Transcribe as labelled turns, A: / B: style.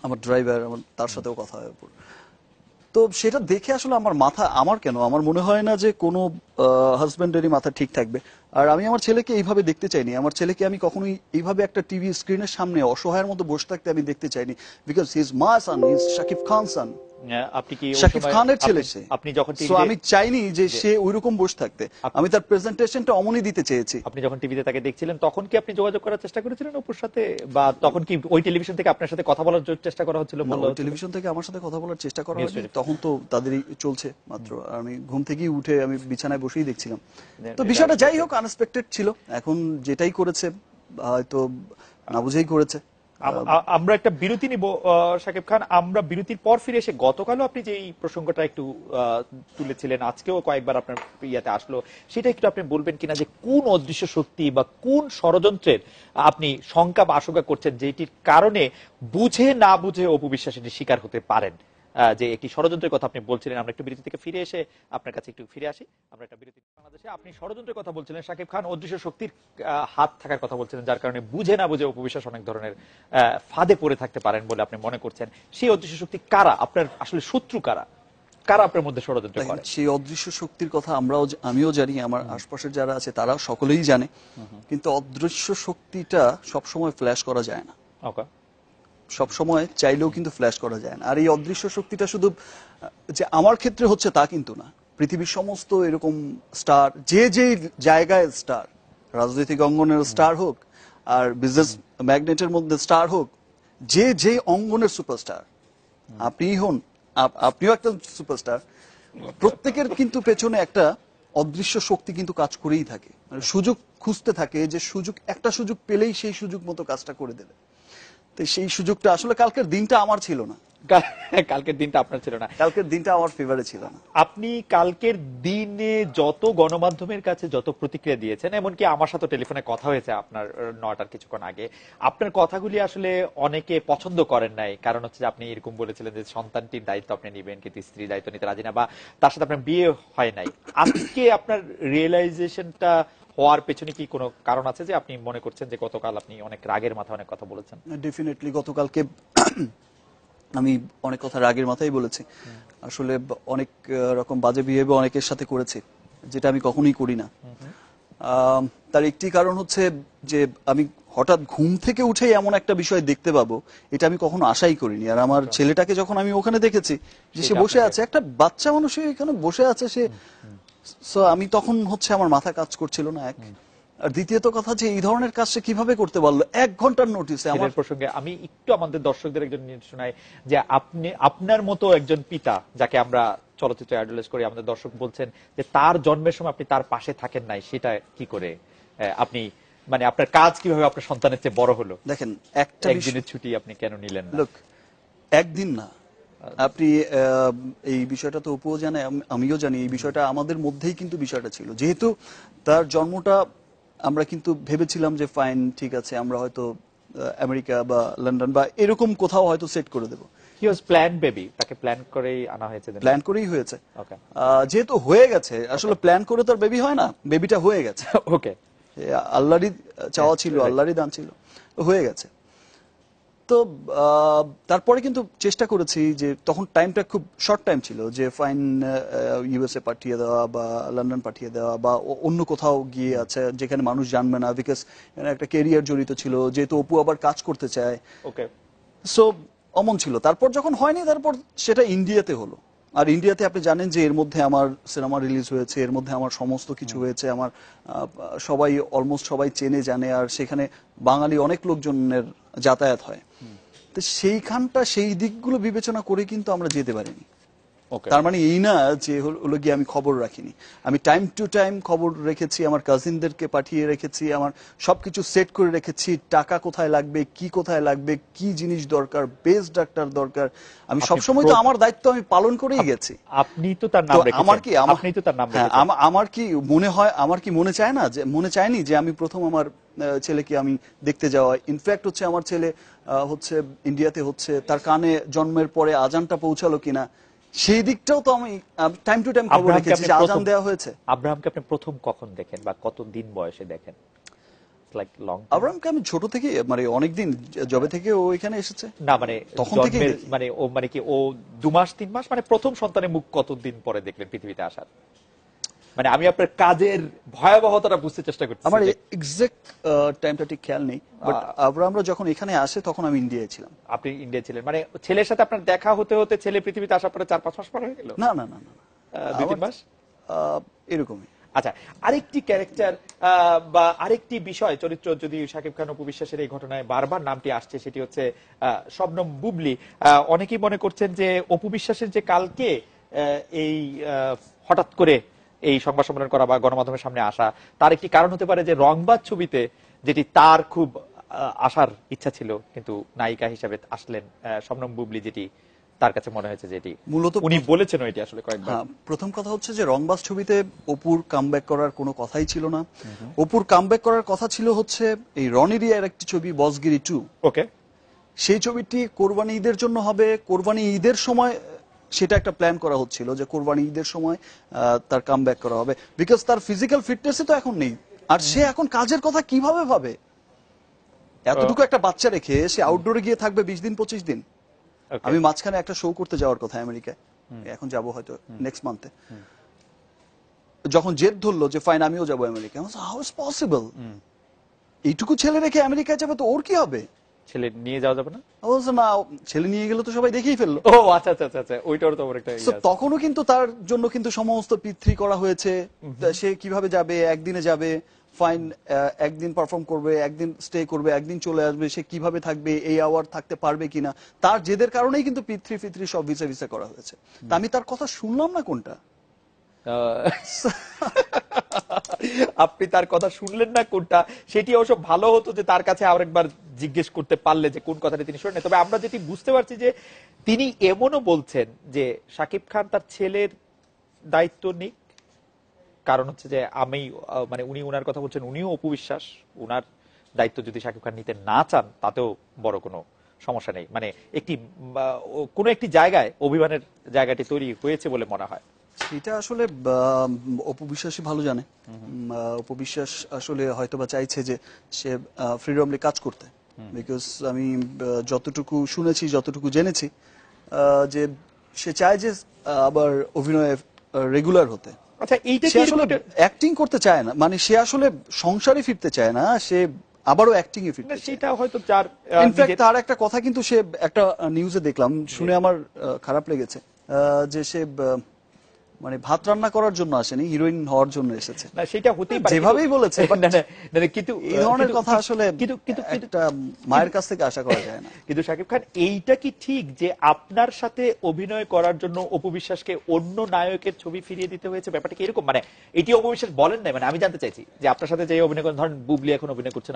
A: আমার ড্রাইভার, তার সাথেও কথা হয় ওপর। তো সেটা দেখে আসলে আমার মনে হয় না যে কোনো হাজবেন্ডেরই মাথা ঠিক থাকবে। আর আমি আমার ছেলেকে এইভাবে দেখতে চাইনি, আমার ছেলেকে আমি কখনোই এইভাবে একটা টিভি স্ক্রিনের সামনে অসহায়ের মতো বসে থাকতে আমি দেখতে চাইনি, because he is my son, he is Shakib Khan son,
B: আপনি কি
A: শাকিব খানের ছেলে সে।
B: আপনি যখন
A: সো আমি চাইনি যে সে ওইরকম বসে থাকতে, আমি তার প্রেজেন্টেশনটা অমনই দিতে চেয়েছি।
B: আপনি যখন টিভিতে তাকে দেখছিলেন তখন কি আপনি যোগাযোগ করার চেষ্টা করেছিলেন অপুর সাথে, বা তখন কি ওই টেলিভিশন থেকে আপনার সাথে কথা বলার চেষ্টা করা হচ্ছিল?
A: টেলিভিশন থেকে আমার সাথে কথা বলার চেষ্টা করা হয়নি, তখন তো তাদেরই চলছে মাত্র। আমি ঘুম থেকেই উঠে আমি বিছানায় বসেই দেখছিলাম। তো বিষয়টা যাই হোক আনএক্সপেক্টেড ছিল। এখন যেটাই করেছে হয়তো না বুঝেই করেছে।
B: আমরা একটা বিরতি নিব শাকিব খান, আমরা বিরতির পর ফিরে এসে গতকালও আপনি যে এই প্রসঙ্গটা একটু তুলেছিলেন, আজকেও কয়েকবার আপনার ইয়াতে আসলো, সেটা একটু আপনি বলবেন কিনা যে কোন অদৃশ্য শক্তি বা কোন ষড়যন্ত্রের আপনি শঙ্কা বা আশঙ্কা করছেন যেটির কারণে বুঝে না বুঝে অপু বিশ্বাসের শিকার হতে পারেন, যে একটি ষড়যন্ত্রের কথা আপনি বলছিলেন। আমরা একটু বিরতি থেকে ফিরে এসে আপনার কাছে একটু ফিরে আসি। আমরা একটা বিরতি। বাংলাদেশে আপনি ষড়যন্ত্রের কথা বলছিলেন শাকিব খান, অদৃশ্য শক্তির হাত থাকার কথা বলছিলেন, যার কারণে বুঝে না বুঝে অপু বিশ্বাস অনেক ধরনের ফাঁদে পড়ে থাকতে পারেন বলে আপনি মনে করছেন। সেই অদৃশ্য শক্তি কারা? আপনার আসলে শত্রু কারা? কারা আপনার মধ্যে ষড়যন্ত্র করে?
A: সেই অদৃশ্য শক্তির কথা আমিও জানি, আমার আশপাশের যারা আছে তারা সকলেই জানে, কিন্তু অদৃশ্য শক্তিটা সবসময় ফ্ল্যাশ করা যায় না। সবসময় চাইলেও কিন্তু ফ্ল্যাশ করা যায় না। আর এই অদৃশ্য শক্তিটা শুধু যে আমার ক্ষেত্রে হচ্ছে তা কিন্তু না, পৃথিবীর সমস্ত এরকম স্টার, যে যে জায়গায় স্টার, রাজনৈতিক অঙ্গনের স্টার হোক আর বিজনেস ম্যাগনেটের মধ্যে স্টার হোক, যে যে অঙ্গনের সুপারস্টার, আপনিই হন, আপনিও একটা সুপারস্টার, প্রত্যেকের কিন্তু পেছনে একটা অদৃশ্য শক্তি কিন্তু কাজ করেই থাকে, মানে সুযোগ খুঁজতে থাকে, যে একটা সুযোগ পেলেই সেই সুযোগ মতো কাজটা করে দেবে। তো সেই সুযোগটা আসলে কালকের দিনটা আমার ছিল না।
B: কালকের দিনটা আপনার ছিল না?
A: কালকের দিনটা আমার ফেভারে ছিল না।
B: আপনি কালকের দিনে যত গণমাধ্যমের কাছে যত প্রতিক্রিয়া দিয়েছেন, এমনকি আমার সাথে টেলিফোনে কথা হয়েছে আপনার 9টার কিছুক্ষণ আগে, আপনার কথাগুলি আসলে অনেকে পছন্দ করেন নাই। কারণ হচ্ছে যে আপনি এরকম বলেছিলেন যে সন্তানটির দায়িত্ব আপনি নেবেন কিন্তু স্ত্রীর দায়িত্ব নিতে রাজি না, বা তার সাথে আপনার বিয়ে হয় নাই। আজকে আপনার রিয়েলাইজেশনটা হওয়ার পেছনে কি কোনো কারণ আছে যে আপনি মনে করছেন যে গতকাল আপনি অনেক রাগের মাথায় অনেক কথা বলেছেন?
A: ডেফিনেটলি গতকালকে আমি অনেক কথা রাগের মাথায় বলেছি। আসলে অনেক রকম বাজে বিহেভিয়ার অনেকের সাথে করেছি, যেটা আমি কখনোই করি না। তার একটি কারণ হচ্ছে যে আমি হঠাৎ ঘুম থেকে উঠেই এমন একটা বিষয় দেখতে পাবো, এটা আমি কখনো আশাই করিনি। আর আমার ছেলেটাকে যখন আমি ওখানে দেখেছি যে সে বসে আছে, একটা বাচ্চা মানুষ এখানে বসে আছে, সো আমি তখন হচ্ছে আমার মাথা কাজ করছিল না, এক। আর দ্বিতীয়ত কথা যে এই ধরনের কাজ সে কিভাবে করতে পারলো 1 ঘন্টার নোটিসে। আমার
B: প্রসঙ্গে আমি একটু আমাদের দর্শকদের একজন শোনাই যে আপনার মতো একজন পিতা, যাকে আমরা চলচ্চিত্রে আইডলাইজ করি, আমাদের দর্শক বলছেন যে তার জন্মের সময় আপনি তার পাশে থাকেন নাই, সেটা কি করে আপনি, মানে আপনার কাজ কিভাবে আপনার সন্তানের চেয়ে বড় হলো?
A: দেখেন,
B: একদিনের ছুটি আপনি কেন নিলেন না?
A: লোক একদিন না, আপনি এই বিষয়টা তো অপুও জানে, আমিও জানি, এই বিষয়টা আমাদের মধ্যেই কিন্তু বিষয়টা ছিল। যেহেতু তার জন্মটা আমরা কিন্তু ভেবেছিলাম যে ফাইন, ঠিক আছে, আমরা হয়তো আমেরিকা বা লন্ডন বা এরকম কোথাও হয়তো সেট করে দেবো।
B: হি ওয়াজ প্ল্যান বেবি, তাকে প্ল্যান করেই আনা হয়েছে।
A: প্ল্যান করেই হয়েছে, যেহেতু হয়ে গেছে। আসলে প্ল্যান করে তো আর বেবি হয় না, বেবিটা হয়ে গেছে।
B: ওকে,
A: আল্লাহরই চাওয়া ছিল, আল্লাহরই দান ছিল, হয়ে গেছে। তো তারপরে কিন্তু চেষ্টা করেছি যে তখন টাইমটা খুব শর্ট টাইম ছিল, যে ফাইন ইউএসএ পাঠিয়ে দেওয়া বা লন্ডন পাঠিয়ে দেওয়া বা অন্য কোথাও গিয়ে আছে যেখানে মানুষ জানবে না, বিকজ একটা ক্যারিয়ার জড়িত ছিল, যেহেতু অপু আবার কাজ করতে চায়।
B: ওকে,
A: সো অমন ছিল। তারপর যখন হয়নি, তারপর সেটা ইন্ডিয়াতে হলো। আর ইন্ডিয়াতে আপনি জানেন যে এর মধ্যে আমার সিনেমা রিলিজ হয়েছে, এর মধ্যে আমার সমস্ত কিছু হয়েছে, আমার সবাই অলমোস্ট সবাই চেনে জানে, আর সেখানে বাঙালি অনেক লোকজনের যাতায়াত হয়। তো সেইখানটা সেই দিকগুলো বিবেচনা করে কিন্তু আমরা যেতে পারিনি। তার মানে এই না যে হলো গিয়ে আমি খবর রাখিনি, আমি টাইম টু টাইম খবর রেখেছি, আমার কাজিনদেরকে পাঠিয়ে রেখেছি, আমার সবকিছু সেট করে রেখেছি, টাকা কোথায় লাগবে, কি কোথায় লাগবে, কি জিনিস দরকার, বেস্ট ডাক্তার দরকার, আমি সবসময় তো আমার দায়িত্ব আমি পালন করেই গেছি।
B: আপনি তো তার নাম রেখেছেন, আপনি তো তার নাম রেখেছেন।
A: আমার কি মনে হয়, আমার কি মনে চায় না, যে মনে চায়নি যে আমি প্রথম আমার ছেলেকে আমি দেখতে যাওয়া। ইনফ্যাক্ট হচ্ছে আমার ছেলে হচ্ছে ইন্ডিয়াতে, হচ্ছে তার কানে জন্মের পরে আজানটা পৌঁছালো কিনা, সেই দিকটাও তো আমি টাইম টু টাইম খবর রেখেছি যে আজান দেওয়া হয়েছে।
B: আব্রাহামকে আপনি প্রথম কখন দেখেন বা কত দিন বয়সে দেখেন? Like long.
A: আবরামকে আমি ছোট থেকে মানে অনেকদিন জবে থেকে ও এখানে এসেছে
B: না মানে
A: তখন থেকে
B: মানে ও মানে কি ও 2 মাস 3 মাস মানে প্রথম সন্তানের মুখ কতদিন পরে দেখলেন পৃথিবীতে আসার? মানে আমি আপনার কাজের ভয়াবহতাটা বুঝতে চেষ্টা করছি।
A: আমার এক্সাক্ট টাইমটা ঠিক খেয়াল নেই, বাট আমরা যখন এখানে আসে তখন আমি ইন্ডিয়ায় ছিলাম।
B: আপনি ইন্ডিয়া ছিলেন, মানে ছেলের সাথে আপনার দেখা হতে হতে ছেলে পৃথিবীতে আসার পরে 4-5 মাস পর হয়ে গেল?
A: না না না না
B: 2-3 মাস
A: এরকমই।
B: আচ্ছা, আরেকটি ক্যারেক্টার বা আরেকটি বিষয় চরিত্র যদি শাকিব খান অপু বিশ্বাসের এই ঘটনায় বারবার নামটি আসছে, সেটি হচ্ছে শবনম বুবলি। অনেকেই মনে করছেন যে অপু বিশ্বাসের যে কালকে এই হঠাৎ করে এই সংবাদ সম্মেলন করা বা গণমাধ্যমের সামনে আসা, তার একটি কারণ হতে পারে যে রংবাজ ছবিতে যেটি তার খুব আসার ইচ্ছা ছিল কিন্তু নায়িকা হিসেবে আসলেন শবনম বুবলি, যেটি তার কাছে মনে হয়েছে যেটি মূলত উনি বলেছেন এটি আসলে কয়েকবার।
A: প্রথম কথা হচ্ছে যে রংবাজ ছবিতে অপুর কামব্যাক করার কোনো কথাই ছিল না। অপুর কামব্যাক করার কথা ছিল হচ্ছে এই রনি রিয়ার একটি ছবি বসগিরি 2।
B: ওকে,
A: সেই ছবিটি কোরবানি ঈদের জন্য হবে। কোরবানি ঈদের সময় সেটা একটা প্ল্যান করা হচ্ছিল যে কোরবানি ঈদের সময় তার কামব্যাক করা হবে, বিকজ তার ফিজিক্যাল ফিটনেসই তো এখন নেই। আর সে এখন কাজের কথা কিভাবে ভাবে? এতটুকু একটা বাচ্চা রেখে সে আউটডোরে গিয়ে থাকবে 20 দিন 25 দিন। আমি মাঝখানে একটা শো করতে যাওয়ার কথা আমেরিকায়, এখন যাব হয়তো নেক্সট মান্থে। যখন জেদ ধরলো যে ফাইন আমিও যাবো আমেরিকা, হাউ ইজ পসিবল? এইটুকু ছেলে রেখে আমেরিকায় যাবে তো ওর কি হবে?
B: ছেলে নিয়ে যাওয়া যাবে না?
A: না, ছেলে নিয়ে গেলে তো সবাই দেখেই ফেললো।
B: ও আচ্ছা আচ্ছা আচ্ছা, ওইটার তো একটা
A: তখনও কিন্তু তার জন্য কিন্তু সমস্ত পিতৃ করা হয়েছে। সে কিভাবে যাবে? একদিনে যাবে, ফাইন, একদিন পারফর্ম করবে, একদিন স্টে করবে, একদিন চলে আসবে। সে কিভাবে থাকবে? এই আওয়ার থাকতে পারবে কিনা? তার জেদের কারণেই কিন্তু পিতৃ সব ভিসা ভিসা করা হয়েছে। তা আমি তার কথা শুনলাম না কোনটা?
B: আপনি তার কথা শুনলেন না কোনটা, সেটি অবশ্য ভালো হতো যে তার কাছে আরেকবার জিজ্ঞেস করতে পারলে যে কোন কথাটি তিনি শুনেন। তবে আমরা যেটি বুঝতে পারছি যে তিনি এমনও বলছেন যে শাকিব খান তার ছেলের দায়িত্ব নিক, কারণ হচ্ছে যে আমি মানে উনি উনার কথা বলছেন, উনিও অপু বিশ্বাস, উনার দায়িত্ব যদি শাকিব খান নিতে না চান তাতেও বড় কোনো সমস্যা নেই। মানে একটি কোনো একটি জায়গায় অভিমানের জায়গাটি তৈরি হয়েছে বলে মনে হয়।
A: এটা আসলে অপু বিশ্বাসই ভালো জানে। অপু বিশ্বাস আসলে হয়তোবা চাইছে যে সে ফ্রিডমলি কাজ করতে, বিকজ আমি যতটুকু শুনেছি, যতটুকু জেনেছি, যে সে চায় যে আবার অভিনয়ে রেগুলার হতে।
B: আচ্ছা, এইটা
A: সে আসলে অ্যাক্টিং করতে চায় না, মানে সে আসলে সংসারে ফিরতে চায় না, সে আবারও অ্যাক্টিং এ ফিরতে চায়।
B: সেটা হয়তো যার
A: ইনফ্যাক্ট তার একটা কথা কিন্তু সে একটা নিউজে দেখলাম, শুনে আমার খারাপ লেগেছে, যে সে মানে ভাত রান্না করার জন্য আসেনি, হিরোইন হওয়ার জন্য এসেছে।
B: না, সেটা হতেই পারে,
A: যেভাবেই বলেছে,
B: কিন্তু
A: এই ধরনের কথা আসলে একটা মায়ের কাছ থেকে আশা করা যায় না।
B: কিন্তু শাকিব খান, এইটা কি ঠিক যে আপনার সাথে অভিনয় করার জন্য অপু বিশ্বাসকে অন্য নায়কের ছবি ফিরিয়ে দিতে হয়েছে? ব্যাপারটা কি এরকম? মানে এটি অপু বিশ্বাস বলেন নাই, মানে আমি জানতে চাইছি যে আপনার সাথে যে অভিনয় করেন, ধরেন বুবলি এখন অভিনয় করছেন